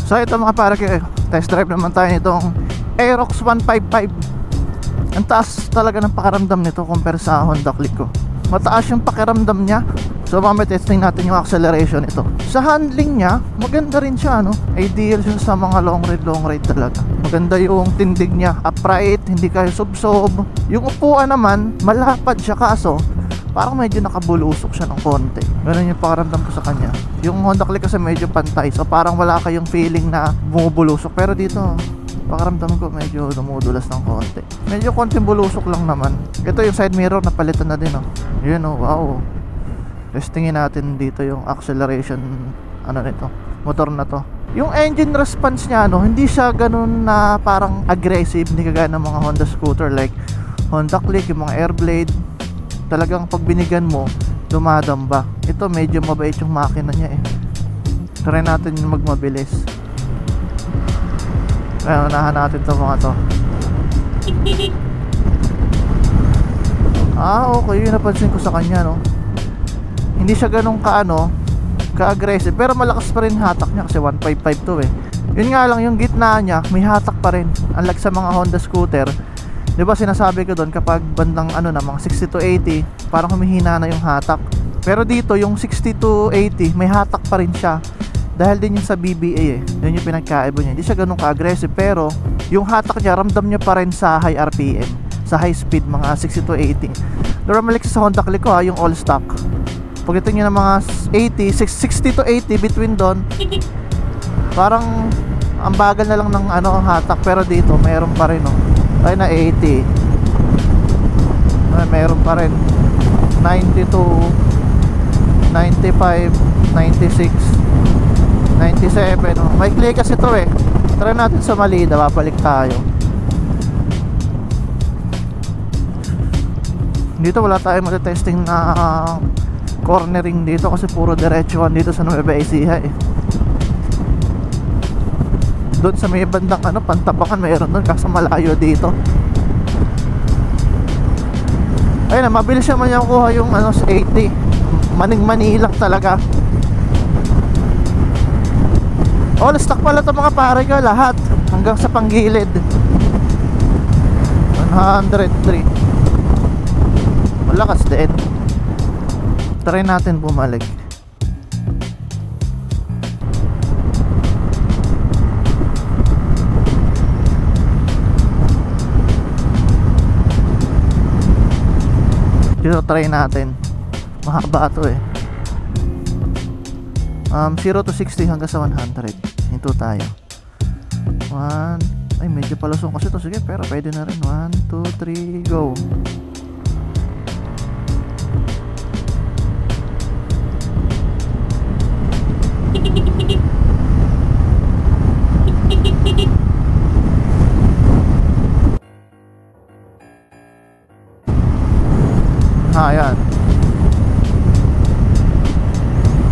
So ito mga pare, test drive naman tayo nitong Aerox 155. Ang taas talaga ng pakiramdam nito compare sa Honda Click ko. Mataas yung pakiramdam niya. So mamaya testing natin yung acceleration ito. Sa handling niya, maganda rin siya, no? Ideal siya sa mga long ride talaga. Maganda yung tindig niya, upright, hindi kayo subsob. Yung upuan naman, malapad siya, kaso parang medyo nakabulusok siya ng konti. Ganun yung pakiramdam ko sa kanya. Yung Honda Click kasi medyo pantay, so parang wala kayong feeling na bumubulusok. Pero dito, pakiramdam ko medyo dumudulas ng konti. Medyo konting bulusok lang naman. Ito yung side mirror, napalitan na din, oh. Yun, oh, wow. Testingin natin dito yung acceleration, ano nito, motor na to. Yung engine response niya, no, hindi siya ganun na parang aggressive, hindi kagaya ng mga Honda scooter like Honda Click, yung mga Airblade. Talagang pag binigyan mo, dumadamba. Ito medyo mabait yung makina niya eh. Try natin yung magmabilis. Kaya unahan natin to mga to. Okay, yun napansin ko sa kanya, no. Hindi siya ganun ka-aggressive, pero malakas pa rin hatak niya kasi 155 to eh. Yun nga lang, yung gitna niya may hatak pa rin. Unlike sa mga Honda scooter, di ba sinasabi ko doon kapag bandang mga 60 to 80, parang humihina na yung hatak. Pero dito yung 60 to 80 may hatak pa rin siya. Dahil din yung sa BBA eh. Yun yung pinagkaiba niya. Hindi siya ganun ka-aggressive, pero yung hatak niya ramdam niya pa rin sa high RPM, sa high speed, mga 60 to 80. Normally sa Honda Click ko yung all stock. Pag ito nyo ng mga 60 to 80 between doon, parang ang bagal na lang ng hatak. Pero dito mayroon pa rin, oh. Ay na 80. Ay, mayroon pa rin 92, 95, 96, 97, oh. May click kasi ito eh. Try natin sa Malida, babalik tayo. Dito wala tayong matitesting na cornering dito kasi puro diretsuhan dito sa Nueva Ecija eh. Doon sa may bandang Pantabangan mayroon doon, kaso malayo dito. Ayun na, mabilis naman yung kuha yung 80. Maning-mani lang talaga. All stock pala ito mga pare ko, lahat hanggang sa panggilid. 103. Malakas din. Try natin bumalik. Dito try natin. Mahaba ito eh. 0 to 60 hanggang sa 100. Hinto tayo. 1. Ay, medyo palusong kasi ito. Sige, pero pwede na rin. 1, 2, 3, go. Ayan.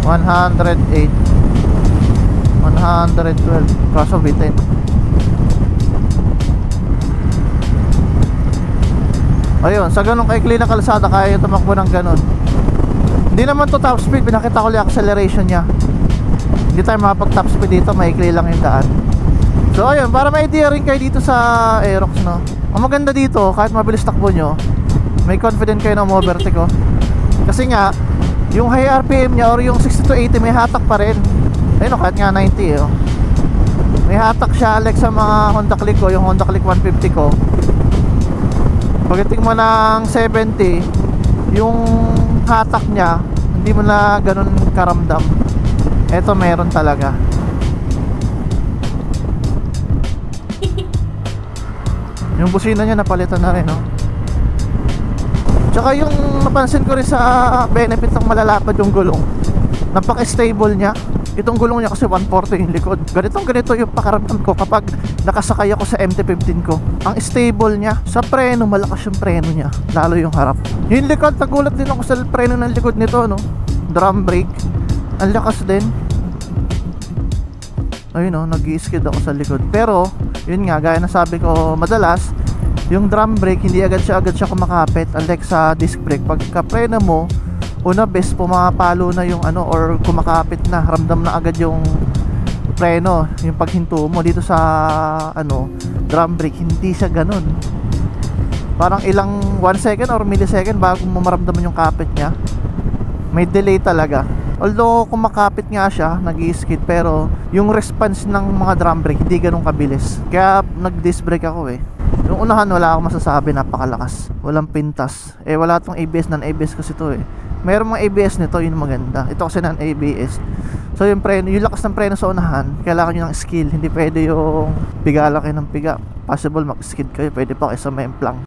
108, 112, kaso bitin. Ayun, sa ganun kaikli na kalsada kaya yung tumakbo ng ganun. Hindi naman to top speed, pinakita ko yung acceleration nya. Hindi tayo makapag top speed dito, maikli lang yung daan. So ayun, para may idea rin kayo dito sa Aerox, no. Ang maganda dito, kahit mabilis takbo nyo, may confident kayo na overtake ko. Kasi nga yung high RPM nya or yung 60 to 80 may hatak pa rin. Ayun, kahit nga 90 oh. May hatak siya like sa mga Honda Click ko, yung Honda Click 150 ko. Pagdating mo ng 70, yung hatak nya hindi mo na ganun karamdam. Eto meron talaga. Yung busina nya napalitan na rin, no? Tsaka yung napansin ko rin sa benefit ng malalapad yung gulong, napaka-stable nya. Itong gulong niya kasi 140 yung likod. Ganito yung pakaramdam ko kapag nakasakay ako sa MT-15 ko. Ang stable niya. Sa preno, malakas yung preno niya, lalo yung harap. Yung likod, nagulat din ako sa preno ng likod nito, no? Drum brake, ang lakas din. Ayun, no, nag-i-skid ako sa likod. Pero yun nga, gaya na sabi ko madalas, yung drum brake hindi agad siya kumakapit. Unlike sa disc brake, pagka preno mo una best, pumapalo na yung or kumakapit na, ramdam na agad yung preno, yung paghinto mo dito sa ano, drum brake, hindi siya ganun. Parang ilang 1 second or millisecond bago mo maramdaman yung kapit niya. May delay talaga. Although kung makapit nga siya, nag-i-skid, pero yung response ng mga drum brake hindi ganun kabilis. Kaya nag-disc brake ako eh. Yung unahan wala akong masasabi, napakalakas. Walang pintas. Eh wala tong ABS, non-ABS kasi to eh. Mayroong mga ABS nito, yun maganda. Ito kasi non-ABS. So yung preno, yung lakas ng preno sa unahan, kailangan nyo ng skill. Hindi pwede yung pigala kayo ng piga. Possible mag-skid kayo, pwede pa kayo sa memplang.